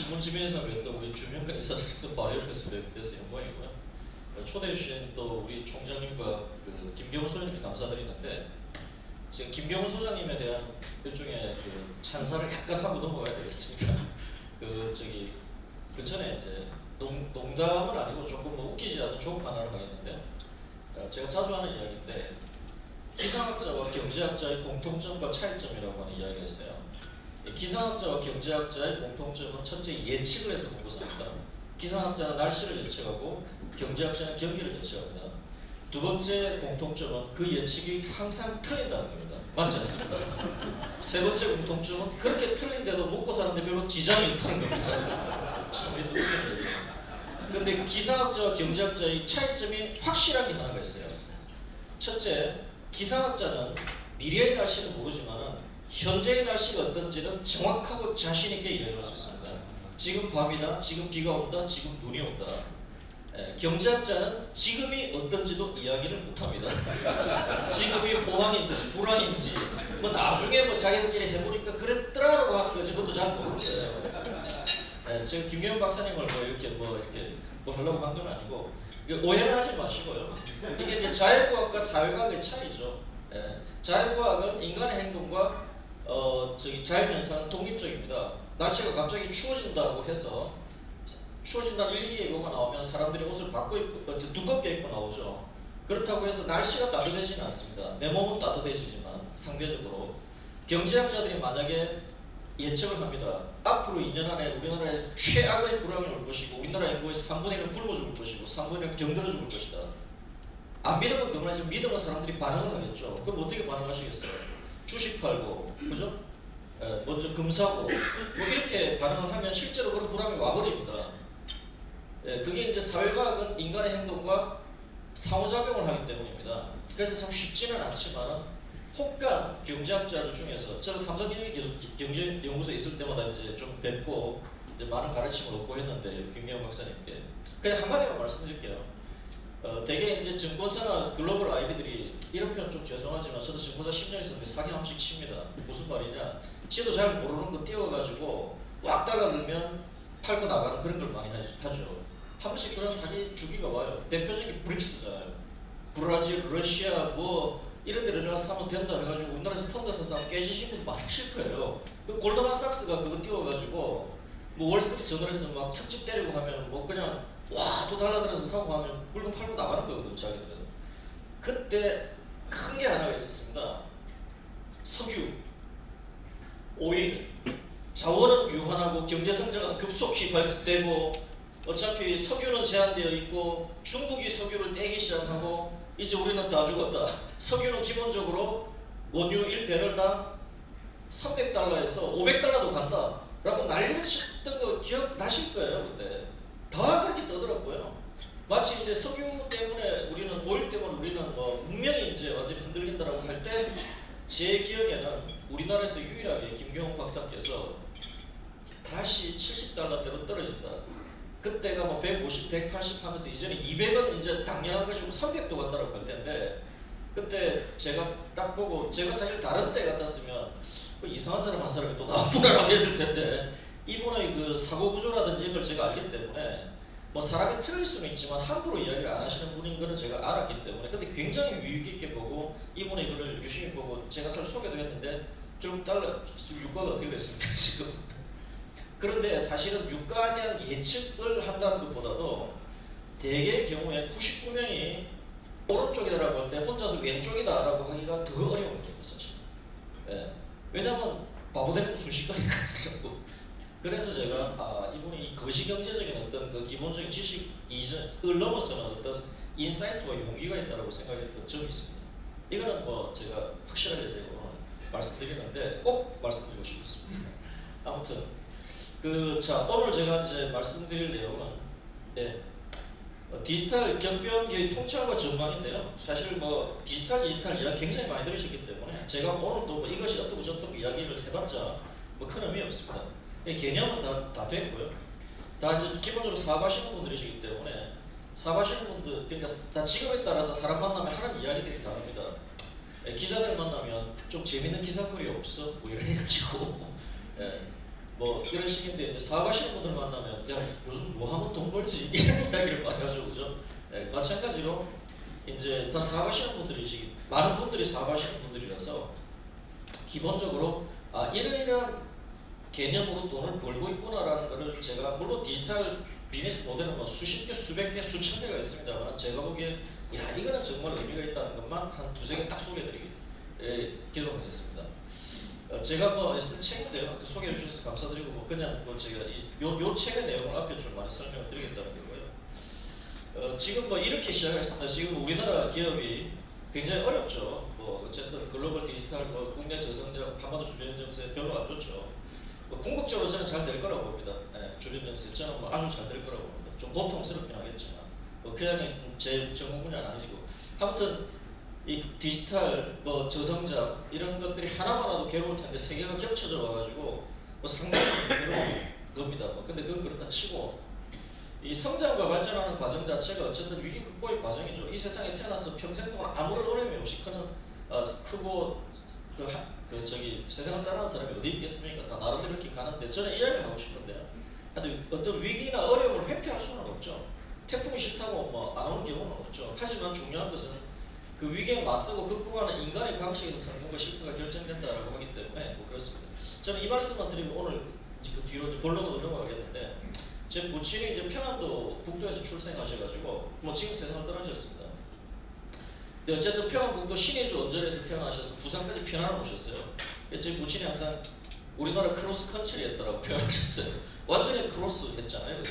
신문지면에서 뵀던 우리 주명근 이사장도 바로 옆에서 뵀어요. 모양이고요. 초대해 주신 또 우리 총장님과 그 김경호 소장님께 감사드리는데, 지금 김경호 소장님에 대한 일종의 그 찬사를 약간 하고 넘어가야 되겠습니다. 그 전에 이제 농담은 아니고 조금 뭐 웃기지 않은 조금 하나를 하겠는데, 제가 자주 하는 이야기인데, 기상학자와 경제학자의 공통점과 차이점이라고 하는 이야기가 있어요. 기상학자와 경제학자의 공통점은 첫째 예측을 해서 공부합니다. 기상학자는 날씨를 예측하고 경제학자는 경기를 예측합니다. 두 번째 공통점은 그 예측이 항상 틀린다는 겁니다. 맞지 않습니까? 세 번째 공통점은 그렇게 틀린데도 먹고 사는데 별로 지장이 없다는 겁니다. 참 웃긴 얘기죠. 그런데 기상학자와 경제학자의 차이점이 확실하게 하나가 있어요. 첫째, 기상학자는 미래의 날씨는 모르지만 현재의 날씨가 어떤지는 정확하고 자신있게 이야기할 수 있습니다. 지금 밤이다, 지금 비가 온다, 지금 눈이 온다. 경제학자는 지금이 어떤지도 이야기를 못합니다. 지금이 호황인지 불황인지 뭐 나중에 뭐 자기들끼리 해보니까 그랬더라라고 하는 거지 그것도 잘 모르겠어요. 제가 김경현 박사님을 이렇게 하려고 한 건 아니고 오해를 하지 마시고요. 이게 이제 자연과학과 사회과학의 차이죠. 자연과학은 인간의 행동과 자연현상은 독립적입니다. 날씨가 갑자기 추워진다고 해서 추워진다는 일기 예보가 나오면 사람들이 옷을 두껍게 입고 나오죠. 그렇다고 해서 날씨가 따뜻해지지는 않습니다. 내 몸은 따뜻해지지만 상대적으로 경제학자들이 만약에 예측을 합니다. 앞으로 2년 안에 우리나라에 최악의 불황이 올 것이고 우리나라 인구의 3분의 1은 굶어 죽을 것이고 3분의 1은 병들어 죽을 것이다. 안 믿으면 그만하지 믿으면 사람들이 반응을 하겠죠. 그럼 어떻게 반응하시겠어요? 주식 팔고, 그죠? 먼저 금 사고 뭐 이렇게 반응을 하면 실제로 그런 불황이 와버립니다. 그게 이제 사회과학은 인간의 행동과 상호작용을 하기 때문입니다. 그래서 참 쉽지는 않지만 혹간 경제학자들 중에서 저는 삼성경제 경제연구소에 있을 때마다 이제 좀 뵙고 이제 많은 가르침을 얻고 했는데 김경호 박사님께 그냥 한마디만 말씀드릴게요. 대개 이제 증권사나 글로벌 IB들이 이런 표현 좀 죄송하지만 저도 증권사 10년 있었는데 사기 한 번씩 칩니다. 무슨 말이냐? 지도 잘 모르는 거 띄워가지고 왁 달라들면 팔고 나가는 그런 걸 많이 하죠. 한 번씩 그런 사기 주기가 와요. 대표적인 브릭스잖아요. 브라질, 러시아 뭐 이런 데 들어가서 사면 된다 해가지고 우리나라에서 펀드에서 사면 깨지신 분 많으실 거예요. 그 골드만삭스가 그거 띄워가지고 뭐 월스트리트 저널에서 막 특집 때리고 하면 뭐 그냥 와 또 달라들어서 사고 하면 물건 팔고 나가는 거거든 자기들은. 그때 큰 게 하나가 있었습니다. 석유, 오일, 자원은 유한하고 경제성장은 급속히 발전되고 어차피 석유는 제한되어 있고 중국이 석유를 떼기 시작하고 이제 우리는 다 죽었다. 석유는 기본적으로 원유 1배럴당 300달러에서 500달러도 간다 라고 난리를 쳤던 거 기억나실 거예요. 근데 다 그렇게 떠들었고요. 마치 이제 석유 때문에 우리는 오일 때문에 우리는 뭐 문명이 이제 완전히 흔들린다라고 할 때 제 기억에는 우리나라에서 유일하게 김경호 박사께서 다시 70달러대로 떨어진다. 그때가 뭐 150, 180 하면서 이제는 200은 이제 당연한 것이고 300도 간다고 할 텐데 그때 제가 딱 보고 제가 사실 다른 때 같았으면 이상한 사람 한 사람이 또 나왔구나라고 했을 텐데 이분의 그 사고 구조라든지 이걸 제가 알기 때문에 뭐 사람이 틀릴 수는 있지만 함부로 이야기를 안 하시는 분인 거는 제가 알았기 때문에 그때 굉장히 유익 있게 보고 이분의 이거를 유심히 보고 제가 사실 소개도 했는데 결국 유가가 어떻게 됐습니까 지금. 그런데 사실은 유가에 대한 예측을 한다는 것보다도 대개의 경우에 99명이 오른쪽이다라고 할 때 혼자서 왼쪽이다라고 하기가 더 어려운 겁니다 사실. 왜냐하면 바보되는 거 순식간이거든요. 그래서 제가 이분이 거시경제적인 어떤 그 기본적인 지식 이전을 넘어서는 어떤 인사이트와 용기가 있다고 생각했던 점이 있습니다. 이거는 뭐 제가 확실하게 제가 오늘 말씀드리는데 꼭 말씀드리고 싶습니다. 아무튼 오늘 제가 이제 말씀드릴 내용은 디지털 경변기의 통찰과 전망인데요. 사실 뭐 디지털 이야기 굉장히 많이 들으셨기 때문에 제가 오늘도 뭐 이것이 어떻고 저떻고 이야기를 해봤자 뭐 큰 의미 없습니다. 개념은 다 됐고요. 다 이제 기본적으로 사업하시는 분들이시기 때문에 사업하시는 분들 그러니까 다 직업에 따라서 사람 만나면 하는 이야기들이 다릅니다. 기자들 만나면 좀 재밌는 기사거리 없어? 뭐 이런 얘기고 뭐 이런 식인데 이제 사업하시는 분들 만나면 야 요즘 뭐 하면 돈 벌지 이런 이야기를 많이 하죠, 그죠? 네, 마찬가지로 이제 다 사업하시는 분들이 많은 분들이 사업하시는 분들이라서 기본적으로 이러이러한 개념으로 돈을 벌고 있구나라는 것을 제가 물론 디지털 비즈니스 모델은 뭐 수십 개, 수백 개, 수천 개가 있습니다만 제가 보기에 야 이거는 정말 의미가 있다는 것만 한 두세 개 딱 소개해드리기 기도하겠습니다. 제가 뭐 쓴 책인데요. 소개해 주셔서 감사드리고 뭐 그냥 뭐 제가 요 책의 내용을 앞에 좀 많이 설명을 드리겠다는 거고요. 지금 뭐 이렇게 시작했습니다. 지금 우리나라 기업이 굉장히 어렵죠. 뭐 어쨌든 글로벌 디지털 뭐 국내 저성장 한반도 주변 정세 별로 안 좋죠. 뭐 궁극적으로 저는 잘 될 거라고 봅니다. 주변 정세 저는 뭐 아주 잘 될 거라고 봅니다. 좀 고통스럽긴 하겠지만 뭐 그냥 제 전공 분야는 아니고 아무튼 이 디지털 뭐 저성장 이런 것들이 하나만 와도 괴로울 텐데 세 개가 겹쳐져 와가지고 뭐 상당히 괴로운 겁니다. 뭐 근데 그건 그렇다 치고 이 성장과 발전하는 과정 자체가 어쨌든 위기 극복의 과정이죠. 이 세상에 태어나서 평생 동안 아무런 어려움이 없이 크고 저기 세상을 따라하는 사람이 어디 있겠습니까? 다 나름대로 이렇게 가는데 저는 이야기를 하고 싶은데요. 어떤 위기나 어려움을 회피할 수는 없죠. 태풍이 싫다고 뭐 안 오는 경우는 없죠. 하지만 중요한 것은 그 위기에 맞서고 극복하는 인간의 방식에서 성공과 실패가 결정된다라고 하기 때문에 뭐 그렇습니다. 저는 이 말씀만 드리고 오늘 그 뒤로 본론으로 넘어가겠는데 제 부친이 이제 평안도 북도에서 출생하셔가지고 뭐 지금 세상을 떠나셨습니다. 근데 어쨌든 평안북도 신의주 언저리에서 태어나셔서 부산까지 피난을 오셨어요. 제 부친이 항상 우리나라 크로스 컨트리 했더라고 표현하셨어요. 완전히 크로스 했잖아요.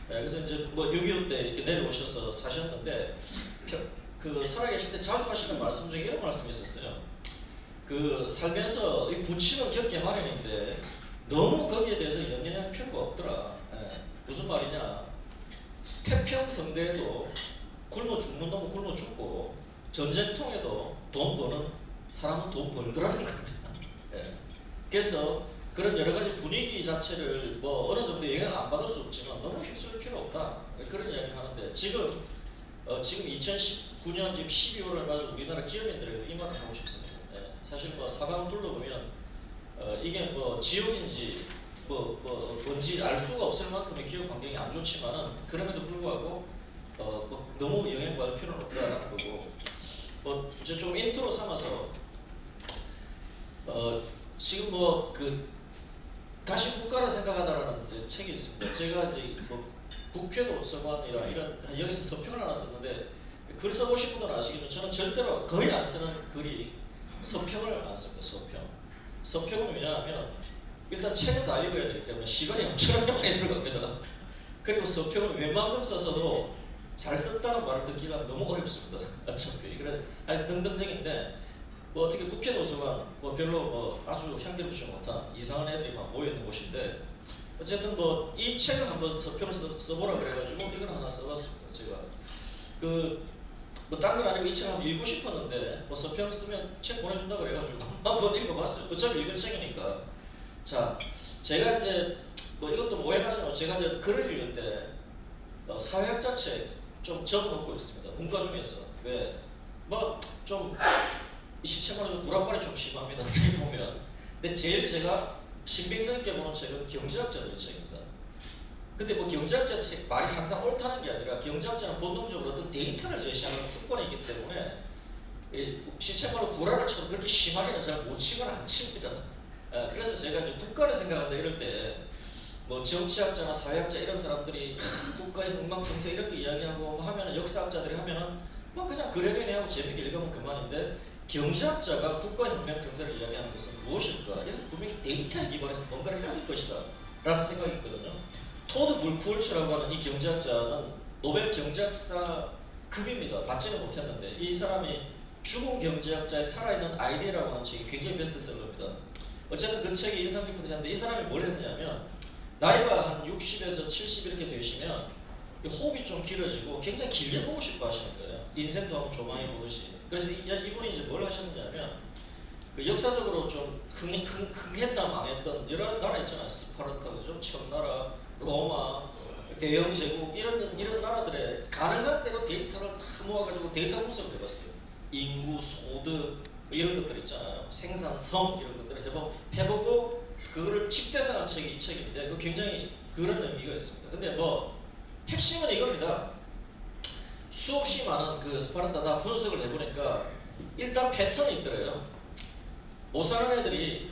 그래서 이제 뭐 6.25 때 이렇게 내려오셔서 사셨는데 그 살아계실 때 자주 하시는 말씀 중에 이런 말씀이 있었어요. 그 살면서 이 부친은 겪기 마련인데 너무 거기에 대해서 연연할 필요가 없더라. 무슨 말이냐? 태평성대에도 굶어 죽는 놈은 굶어 죽고 전쟁통에도 돈 버는 사람은 돈 벌더라는 겁니다. 그래서 그런 여러 가지 분위기 자체를 뭐 어느 정도 영향을 안 받을 수 없지만 너무 휩쓸 필요 없다. 그런 이야기를 하는데 지금 2019년 지금 12월을 맞아 우리나라 기업인들에게 이 말을 하고 싶습니다. 사실 뭐 사방을 둘러보면 이게 뭐 지역인지 뭔지 알 수가 없을 만큼의 기업 환경이 안 좋지만은 그럼에도 불구하고 뭐 너무 영향받을 필요는 없다라는 거고 뭐 이제 좀 인트로 삼아서 지금 뭐 다시 국가를 생각하다라는 이제 책이 있습니다. 제가 이제 뭐 국회도 서관이라 이런 여기서 서평을 하나 썼는데 글 써보신 분들은 아시겠지만 저는 절대로 거의 안 쓰는 글이 서평을 안 씁니다. 서평은 왜냐하면 일단 책을 다 읽어야 되기 때문에 시간이 엄청나게 많이 들어갑니다. 그리고 서평은 웬만큼 써서도 잘 썼다는 말을 듣기가 너무 어렵습니다. 어차피 그래 등등등인데 뭐 어떻게 국회 도서관 뭐 별로 뭐 아주 향기롭지 못한 이상한 애들이 막 모여 있는 곳인데 어쨌든 뭐 이 책을 한번 서평을 써보라 그래가지고 이걸 하나 써봤습니다. 제가 뭐 딴 건 아니고 이 책을 한번 읽고 싶었는데 뭐 서평 쓰면 책 보내준다 그래가지고 한번 읽어봤어요. 어차피 읽을 책이니까. 자, 제가 이제 뭐 이것도 오해하지만 제가 이제 글을 읽을 때 사회학자 책 좀 적어놓고 있습니다. 문과 중에서 왜 뭐 좀 이 시체만으로 불안발이 좀 심합니다. 어떻게 보면. 근데 제일 제가 신빙성 있게 보는 책은 경제학자들의 책입니다. 근데 뭐 경제학자 책 말이 항상 옳다는 게 아니라 경제학자는 본능적으로 어떤 데이터를 제시하는 습관이 있기 때문에 시체말로 구라를처럼 그렇게 심하게는 잘 못 치거나 안 칩니다. 그래서 제가 이제 국가를 생각한다 이럴 때 뭐 정치학자나 사회학자 이런 사람들이 국가의 흥망성쇠 이런 거 이야기하고 하면은 역사학자들이 하면은 뭐 그냥 그러려니 하고 재밌게 읽으면 그만인데 경제학자가 국가의 흥망성쇠를 이야기하는 것은 무엇일까? 그래서 분명히 데이터에 기반해서 뭔가를 했을 것이다 라는 생각이 있거든요. 토드 불쿠홀츠라고 하는 이 경제학자는 노벨 경제학사 급입니다. 받지는 못했는데 이 사람이 죽은 경제학자의 살아있는 아이디어라고 하는 책이 굉장히 베스트셀러입니다. 어쨌든 그 책이 인상 깊은 책인데 이 사람이 뭘 했느냐면 나이가 한 60에서 70 이렇게 되시면 호흡이 좀 길어지고 굉장히 길게 보고 싶어 하시는 거예요. 인생도 한번 조망해 보듯이. 그래서 이분이 이제 뭘 하셨느냐면 역사적으로 좀 흥했다 망했던 여러 나라 있잖아요. 스파르타, 그죠? 청나라, 로마, 대영 제국 이런 나라들의 가능한 대로 데이터를 다 모아가지고 데이터 분석을 해봤어요. 인구, 소득 이런 것들 있잖아요. 생산성 이런 것들을 해보고 그거를 집대성한 책이 이 책인데 그 굉장히 그런 의미가 있습니다. 근데 뭐 핵심은 이겁니다. 수없이 많은 그 스파르타 다 분석을 해보니까 일단 패턴이 있더래요. 못 사는 애들이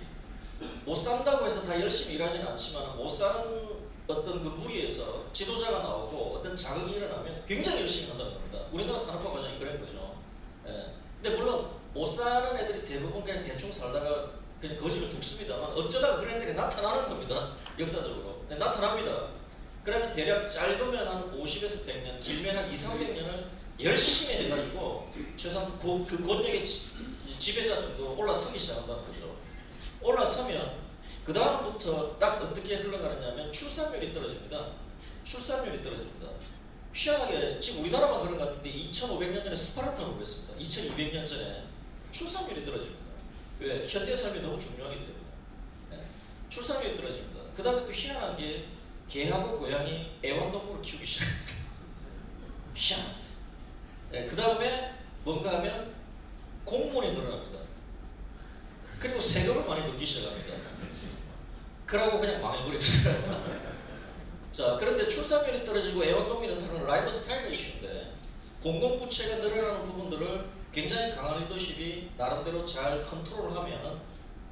못 산다고 해서 다 열심히 일하지는 않지만 못 사는 어떤 그 무리에서 지도자가 나오고 어떤 자극이 일어나면 굉장히 열심히 한다는 겁니다. 우리나라 산업화 과정이 그런 거죠. 예. 근데 물론 못 사는 애들이 대부분 그냥 대충 살다가 그냥 거지로 죽습니다만 어쩌다가 그런 애들이 나타나는 겁니다. 역사적으로. 네, 나타납니다. 그러면 대략 짧으면 한 50에서 100년, 길면 한 2, 300년을 열심히 해가지고 최소한 그 권력의 지배자 정도로 올라서기 시작한다는 거죠. 올라서면 그 다음부터 딱 어떻게 흘러가느냐면 출산율이 떨어집니다. 출산율이 떨어집니다. 희한하게 지금 우리나라만 그런 것 같은데 2500년 전에 스파르타가 그랬습니다. 2200년 전에 출산율이 떨어집니다. 왜? 현재 삶이 너무 중요하기 때문에. 네. 출산율이 떨어집니다. 그 다음에 또 희한한 게 개하고 고양이 애완동물을 키우기 시작합니다. 희한합니다. 네. 그 다음에 뭔가 하면 공무원이 늘어납니다. 그리고 세금을 많이 넣기 시작합니다. 그러고 그냥 망해버립니다. 자, 그런데 출산율이 떨어지고 애완동물이 늘어나는 라이프 스타일의 이슈인데 공공부채가 늘어나는 부분들을 굉장히 강한 리더십이 나름대로 잘 컨트롤을 하면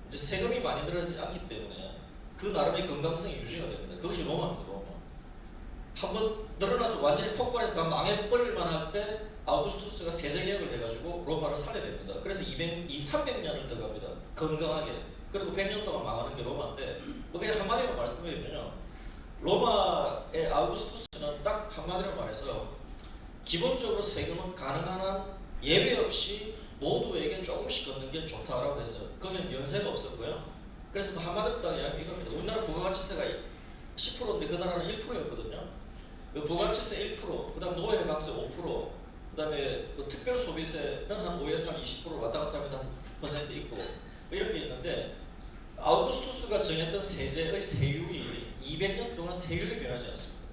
이제 세금이 많이 늘어나지 않기 때문에 그 나름의 건강성이 유지가 됩니다. 그것이 로마입니다. 로마. 한번 늘어나서 완전히 폭발해서 다 망해버릴만 할 때 아우구스투스가 세제개혁을 해가지고 로마를 살려냅니다. 그래서 300년을 더 갑니다. 건강하게. 그리고 100년 동안 망하는 게 로마인데 뭐 그냥 한마디로 말씀드리면요. 로마의 아우구스투스는 딱 한마디로 말해서 기본적으로 세금은 가능한 한 예외 없이 모두에게 조금씩 걷는 게 좋다라고 해서 거기는 면세가 없었고요. 그래서 한마디로 딱 이야기합니다. 우리나라 부가가치세가 10%인데 그 나라는 1%였거든요. 부가가치세 1%, 그 다음 노예방세 5%, 그 다음에 특별소비세는 한 5에서 한 20% 왔다 갔다 하면 한 10% 있고 뭐 이런 게 있는데 아우구스투스가 정했던 세제의 세율이 200년 동안 세율이 변하지 않습니다.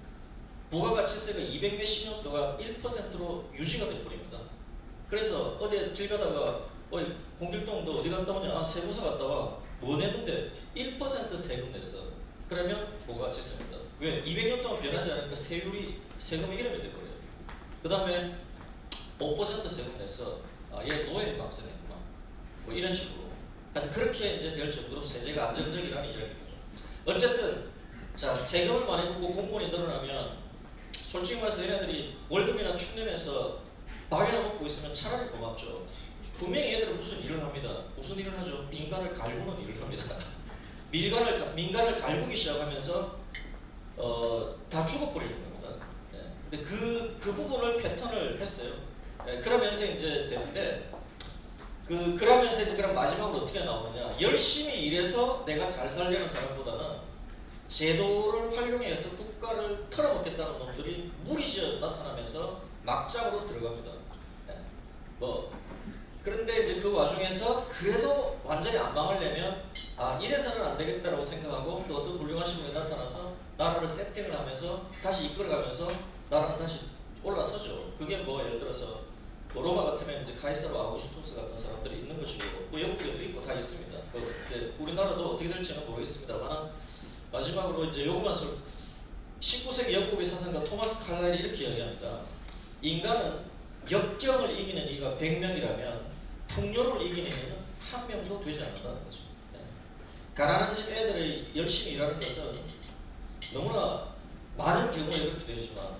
부가가치세가 200 몇십 년 동안 1%로 유지가 되어버립니다. 그래서 어디 길 가다가 어이 홍길동도 어디 갔다 오냐? 아 세무서 갔다 와. 뭐 냈는데 1% 세금 냈어. 그러면 부가가치세입니다. 왜? 200년 동안 변하지 않으니까 세금이 이름이 돼버려요. 그 다음에 5% 세금 냈어. 아, 얘 노예 막세 냈구나. 뭐 이런 식으로. 그렇게 이제 될 정도로 세제가 안정적이라는 이야기죠. 어쨌든 자 세금을 많이 걷고 공무원이 늘어나면 솔직히 말해서 얘네들이 월급이나 축내면서 밥이나 먹고 있으면 차라리 고맙죠. 분명히 얘들은 무슨 일을 합니다. 무슨 일을 하죠? 민간을 갈구는 일을 합니다. 민간을 갈구기 시작하면서 다 죽어버리는 겁니다. 네. 근데 그 부분을 패턴을 했어요. 네. 그러면서 이제 되는데 그러면서 이제 그럼 마지막으로 어떻게 나오느냐? 열심히 일해서 내가 잘 살려는 사람보다는 제도를 활용해서 국가를 털어먹겠다는 놈들이 무리지어 나타나면서 막장으로 들어갑니다. 네. 그런데 이제 그 와중에서 그래도 완전히 안 망하려면 아 이래서는 안 되겠다라고 생각하고 또 어떤 훌륭하신 분이 나타나서 나라를 세팅을 하면서 다시 이끌어가면서 나라는 다시 올라서죠. 그게 뭐 예를 들어서 뭐 로마 같으면 이제 카이사르 아우구스투스 같은 사람들이 있는 것이고 뭐 영국에도 있고 다 있습니다. 우리나라도 어떻게 될지는 모르겠습니다만 마지막으로 이제 요것만 19세기 영국의 사상가 토마스 칼라일이 이렇게 이야기합니다. 인간은 역경을 이기는 이가 100명이라면 풍요를 이기는 이는 한 명도 되지 않는다는 거죠. 네. 가난한 집 애들이 열심히 일하는 것은 너무나 많은 경우에 그렇게 되지만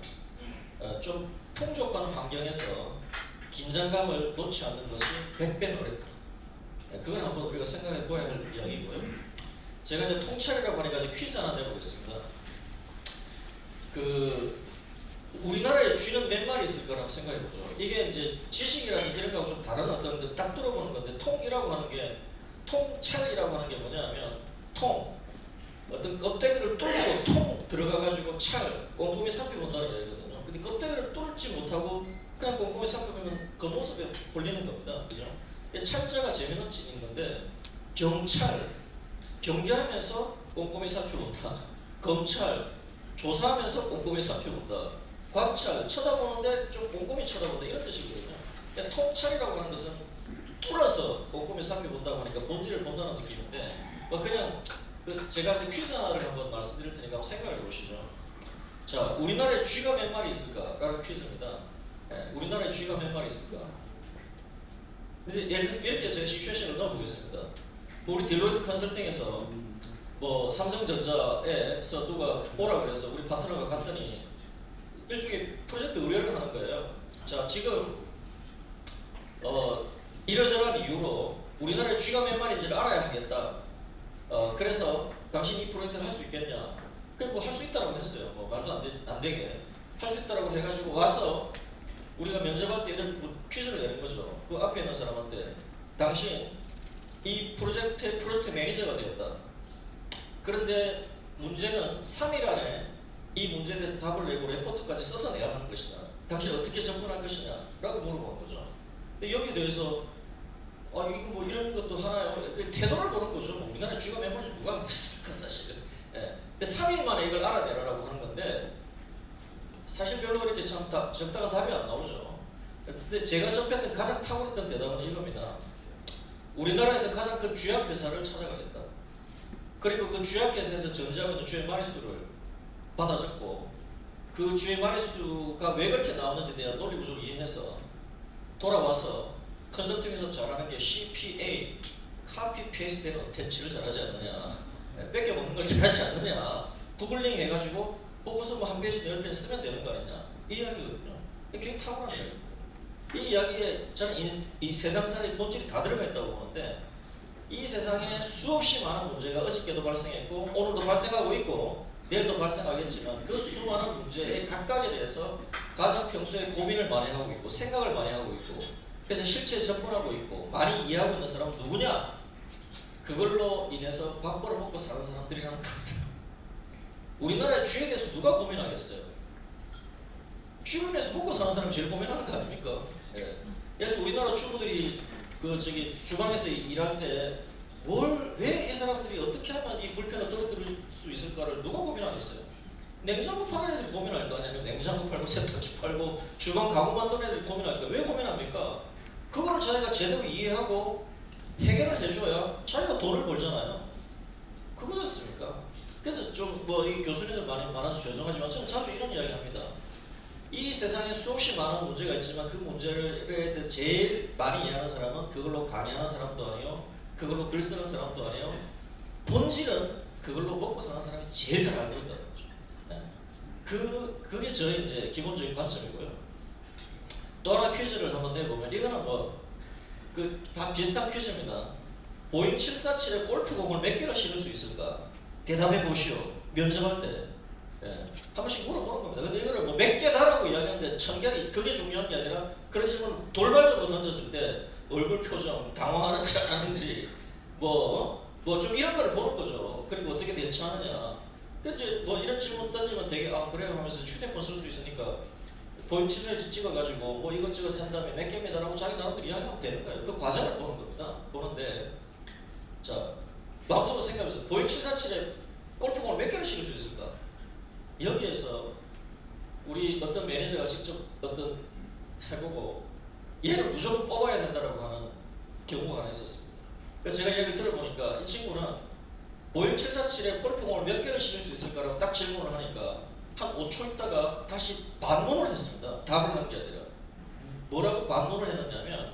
좀 풍족한 환경에서 긴장감을 놓지 않는 것이 100배는 어렵다. 네. 그건 한번 우리가 생각해 보아야 할 이야기고요. 제가 이제 통찰이라고 하니까 이제 퀴즈 하나 내보겠습니다. 우리나라에 쥐는 몇 마리 있을 거라고 생각해보죠. 이게 이제 지식이라는 이런 거하고 좀 다른 어떤 딱 들어보는 건데 통이라고 하는 게 통찰이라고 하는 게 뭐냐면 어떤 껍데기를 뚫고 통 들어가가지고 꼼꼼히 살펴본다는 얘기거든요. 근데 껍데기를 뚫지 못하고 그냥 꼼꼼히 살펴보면 그 모습에 홀리는 겁니다. 그죠? 찰자가 재미는 찐인 건데 경계하면서 꼼꼼히 살펴본다. 검찰 조사하면서 꼼꼼히 살펴본다. 관찰 쳐다보는데 좀 꼼꼼히 쳐다본다 이런 뜻이거든요. 그러니까 통찰이라고 하는 것은 뚫어서 꼼꼼히 살펴본다고 하니까 본질을 본다는 느낌인데 뭐 그냥 제가 이제 퀴즈 하나를 한번 말씀드릴 테니까 한번 생각해 보시죠. 자, 우리나라에 쥐가 몇 마리 있을까? 라는 퀴즈입니다. 우리나라에 쥐가 몇 마리 있을까? 근데 예를 들어서 이렇게 제가 시츄에이션을 넣어보겠습니다. 우리 딜로이트 컨설팅에서 삼성전자에서 누가 오라 그래서 우리 파트너가 갔더니 일종의 프로젝트 의뢰를 하는 거예요. 자, 지금 이러저러한 이유로 우리나라에 쥐가 몇 마리인지를 알아야 하겠다. 그래서 당신이 이 프로젝트를 할 수 있겠냐? 그럼 할 수 있다라고 했어요. 말도 안 되게 할 수 있다라고 해가지고 와서 우리가 면접할 때 이런 퀴즈를 내는 거죠. 그 앞에 있는 사람한테 당신 이 프로젝트의 프로젝트 매니저가 되었다. 그런데 문제는 3일 안에 이 문제에 대해서 답을 내고 레포트까지 써서 내야 하는 것이냐, 당신 어떻게 접근할 것이냐 라고 물어본 거죠. 근데 여기에 대해서 이거 뭐 이런 것도 하나요? 태도를 보는 거죠. 우리나라에 쥐가 몇 마리인지 누가 알겠습니까 사실은. 근데 3일 만에 이걸 알아내라라고 하는 건데 사실 별로 이렇게 참 적당한 답이 안 나오죠. 근데 제가 접했던 가장 탁월했던 대답은 이겁니다. 우리나라에서 가장 큰 쥐약회사를 찾아가겠다. 그리고 그 쥐약회사에서 전제하고 있는 쥐의 마리수를 받아 적고 그 쥐의 마리수가 왜 그렇게 나오는지에 대한 논리 구조를 이해해서 돌아와서 컨설팅에서 잘하는 게 CPA, 카피 페이스트 앤 어태치를 잘하지 않느냐, 뺏겨 먹는 걸 잘하지 않느냐, 구글링 해가지고 보고서 뭐 한 페이지, 10페이지 쓰면 되는 거 아니냐, 이 이야기거든요. 굉장히 탁월한 이야기입니다. 이 이야기에 저는 이 세상살이 본질이 다 들어가 있다고 보는데 이 세상에 수없이 많은 문제가 어저께도 발생했고 오늘도 발생하고 있고 내일도 발생하겠지만 그 수많은 문제의 각각에 대해서 가장 평소에 고민을 많이 하고 있고 생각을 많이 하고 있고 그래서 실체에 접근하고 있고 많이 이해하고 있는 사람은 누구냐? 그걸로 인해서 밥 벌어먹고 사는 사람들이라는 겁니다. 우리나라의 쥐에 대해서 누가 고민하겠어요? 쥐로 인해서 먹고 사는 사람이 제일 고민하는 거 아닙니까? 예. 그래서 우리나라 주부들이 주방에서 일할 때 왜 이 사람들이 어떻게 하면 이 불편을 떨어뜨릴 수 있을까를 누가 고민하겠어요? 냉장고 파는 애들이 고민할 거 아니에요? 냉장고 팔고 세탁기 팔고 주방 가구 만드는 애들이 고민하니까 왜 고민합니까? 그거를 자기가 제대로 이해하고 해결을 해줘야 자기가 돈을 벌잖아요. 그거지 않습니까? 그래서 좀 이 교수님들 많아서 죄송하지만 저는 자주 이런 이야기 합니다. 이 세상에 수없이 많은 문제가 있지만 그 문제에 대해서 제일 많이 이해하는 사람은 그걸로 강의하는 사람도 아니요, 그걸로 글 쓰는 사람도 아니요, 본질은 그걸로 먹고 사는 사람이 제일 잘 알고 있다는 거죠. 네. 그게 저의 이제 기본적인 관점이고요. 또 하나 퀴즈를 한번 내보면 이거는 비슷한 퀴즈입니다. 보잉 747에 골프공을 몇 개를 실을 수 있을까? 대답해 보시오. 면접할 때. 한 번씩 물어보는 겁니다. 근데 이거를 몇 개다라고 이야기하는데 1000개, 그게 중요한 게 아니라 그런 질문을 돌발적으로 던졌을 때 얼굴 표정, 당황하는지 안 하는지 좀 이런 거를 보는 거죠. 그리고 어떻게 대처하느냐. 이제 이런 질문 던지면 되게 그래요 하면서 휴대폰 쓸 수 있으니까 보잉 747 찍어가지고 이것저것 한 다음에 몇 개입니다라고 자기 나름대로 이야기하면 되는 거예요. 그 과정을 보는 겁니다. 보는데 자, 마음속으로 생각해보세요. 보잉 747에 골프공을 몇 개를 실을 수 있을까? 여기에서 우리 어떤 매니저가 직접 해보고 얘를 무조건 뽑아야 된다라고 하는 경우가 하나 있었습니다. 그래서 제가 얘기를 들어보니까 이 친구는 보잉 747에 골프공을 몇 개를 실을 수 있을까라고 딱 질문을 하니까 한 5초 있다가 다시 반문을 했습니다. 답을 한 게 아니라. 뭐라고 반문을 했느냐면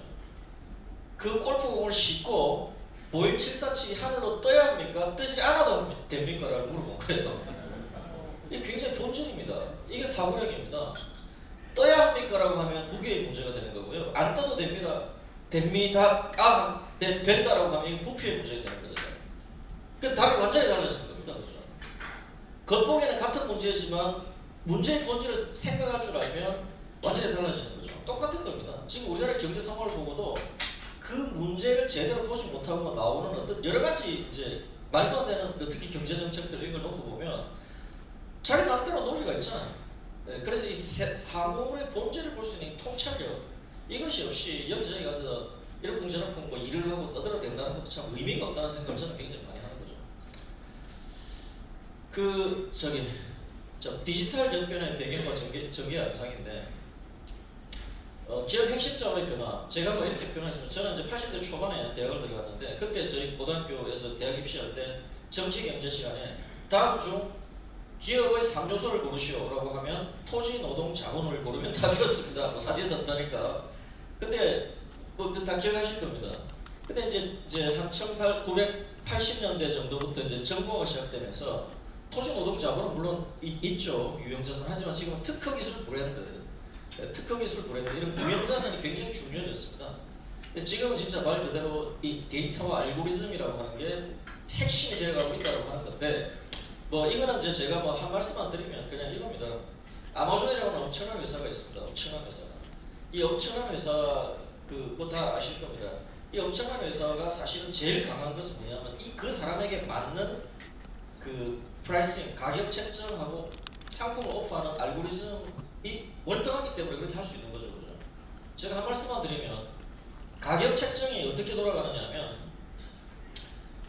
그 골프공을 싣고 보잉 747이 하늘로 떠야 합니까? 뜨지 않아도 됩니까? 라고 물어본 거예요. 이게 굉장히 본질입니다. 이게 사고력입니다. 떠야 합니까? 라고 하면 무게의 문제가 되는 거고요. 안 떠도 됩니다. 된다라고 하면 이게 부피의 문제가 되는 거잖아요. 그 답이 완전히 달라지는 겁니다. 그죠? 겉보기에는 같은 문제지만 문제의 본질을 생각할 줄 알면 완전히 달라지는 거죠. 똑같은 겁니다. 지금 우리나라 경제 상황을 보고도 그 문제를 제대로 보지 못하고 나오는 어떤 여러 가지 이제 말도 안 되는 특히 경제 정책들 이걸 놓고 보면 자기 나름대로 논리가 있잖아요. 그래서 이 사고의 본질을 볼 수 있는 통찰력, 이것이 없이 여기저기 가서 이러쿵저러쿵 일을 하고 떠들어댄다는 것도 참 의미가 없다는 생각을 저는 굉장히 많이 하는 거죠. 디지털 역변의 배경과 전개 현상인데 기업 핵심 자원의 변화, 제가 이렇게 변화했으면 저는 이제 80대 초반에 대학을 들어갔는데 그때 저희 고등학교에서 대학 입시할 때 정치 경제 시간에 다음 중 기업의 3요소를 고르시오라고 하면 토지, 노동, 자본을 고르면 답이었습니다. 뭐 사진 썼다니까. 근데 뭐 다 기억하실 겁니다. 근데 이제 한 1980년대 정도부터 이제 정보가 시작되면서 토지, 노동, 자본은 물론 있죠. 유형자산. 하지만 지금은 특허기술 브랜드, 특허기술 브랜드 이런 유형자산이 굉장히 중요해졌습니다. 근데 지금은 진짜 말 그대로 이 데이터와 알고리즘이라고 하는 게 핵심이 되어가고 있다고 하는 건데, 뭐 이거는 이제 제가 뭐 한 말씀만 드리면 그냥 이겁니다. 아마존이라고 하는 엄청난 회사가 있습니다. 엄청난 회사가. 이 엄청난 회사 뭐 다 아실 겁니다. 이 엄청난 회사가 사실은 제일 강한 것은 뭐냐면 그 사람에게 맞는 그 프라이싱, 가격 책정하고 상품을 오프하는 알고리즘이 월등하기 때문에 그렇게 할 수 있는 거죠. 그죠? 제가 한 말씀만 드리면 가격 책정이 어떻게 돌아가느냐 하면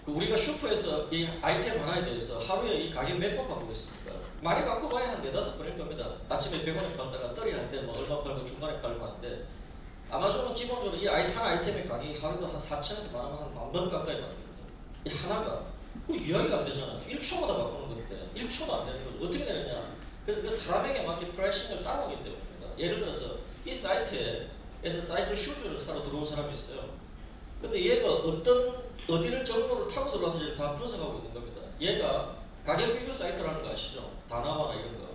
우리가 슈퍼에서 이 아이템 하나에 대해서 하루에 이 가격 몇 번 바꾸고 있습니까? 많이 바꿔봐야 한 4-5번일 겁니다. 아침에 100원에 팔다가 떨이 할 때 뭐 얼마 팔고 중간에 팔고 하는데, 아마존은 기본적으로 한 아이템의 가격이 하루도 한 4천에서 많으면 한 10,000번 가까이 바뀝니다. 이 하나가 이야기가 안 되잖아. 1초마다 바꾸는 건데 1초도 안 되는 거죠. 어떻게 되느냐? 그래서 그 사람에게 맞게 프라이싱을 따라오기 때문입니다. 예를 들어서 이 사이트에서 사이클 슈즈를 사러 들어온 사람이 있어요. 근데 얘가 어디를 정보를 타고 들어왔는지 다 분석하고 있는 겁니다. 얘가 가격 비교 사이트라는 거 아시죠? 다나와나 이런 거.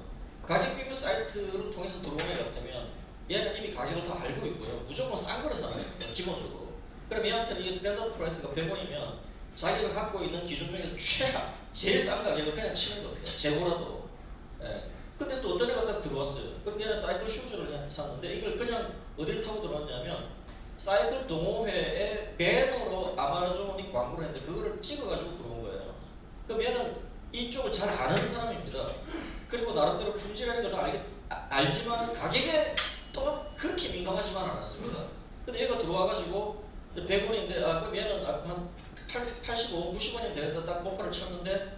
가격 비교 사이트를 통해서 들어온 애 같으면 얘는 이미 가격을 다 알고 있고요. 무조건 싼 거를 사는 겁니다. 기본적으로. 그럼 얘한테는 이 스탠더드 프라이스가 100원이면 자기가 갖고 있는 기준명에서 최하, 제일 싼 가격을 그냥 치는 겁니다. 재고라도. 예. 근데 또 어떤 애가 딱 들어왔어요. 그럼 얘는 사이클 슈즈를 샀는데 이걸 그냥 어디를 타고 들어왔냐면 사이클 동호회의 배너로 아마존이 광고를 했는데 그거를 찍어가지고 들어온 거예요. 그럼 얘는 이쪽을 잘 아는 사람입니다. 그리고 나름대로 품질이라는 걸 다 알지만 가격에 또한 그렇게 민감하지만 않았습니다. 근데 얘가 들어와가지고 100원인데 그럼 얘는 한 85, 90원이 돼서 딱 목표를 쳤는데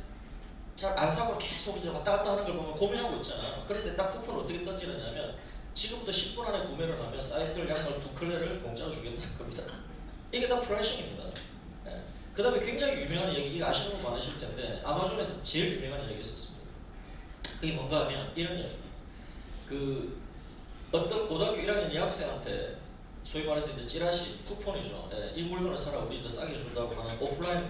잘 안 사고 계속 이제 왔다 갔다 하는 걸 보면 고민하고 있잖아요. 그런데 딱 쿠폰을 어떻게 던지느냐면 지금부터 10분 안에 구매를 하면 사이클 양말 2켤레를 공짜로 주겠다는 겁니다. 이게 다 프라이싱입니다. 예. 그 다음에 굉장히 유명한 얘기, 이거 아시는 분 많으실 텐데 아마존에서 제일 유명한 얘기가 있었습니다. 그게 뭔가 하면 이런 얘기. 어떤 고등학교 1학년 여학생한테 소위 말해서 이제 찌라시, 쿠폰이죠. 예, 이 물건을 사라 우리 더 싸게 준다고 하는 오프라인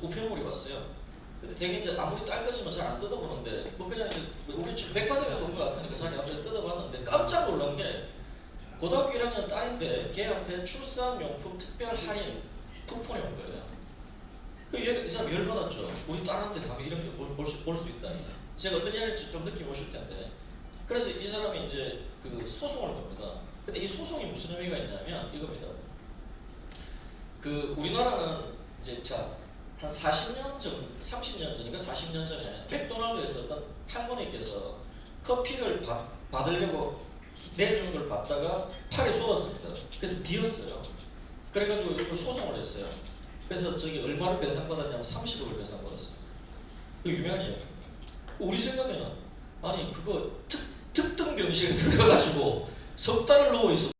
우편물이 왔어요. 근데 되게 이제 아무리 딸 것이면 잘 안 뜯어보는데 뭐 그냥 이제 우리 집 백화점에서 온 것 같으니까 자기 갑자기 뜯어봤는데 깜짝 놀란 게 고등학교 1학년 딸인데 걔한테 출산용품 특별 할인 쿠폰이 온 거예요. 이 사람 열받았죠. 우리 딸한테 감히 이런 게 볼 수 있다니. 제가 어떤 이야기일지 좀 느낌 오실 텐데. 그래서 이 사람이 이제 소송을 겁니다. 근데 이 소송이 무슨 의미가 있냐면 이겁니다. 우리나라는 이제 한 40년 전, 30년 전인가 40년 전에 맥도날드에서 어떤 할머니께서 커피를 받으려고 내주는 걸 받다가 팔이 쏟았습니다. 그래서 비었어요. 그래가지고 이걸 소송을 했어요. 그래서 얼마를 배상받았냐면 30억을 배상받았습니다. 그 유명한 이야기입니다. 우리 생각에는 아니 그거 특등 병실에 들어가가지고 석 달을 누워 있어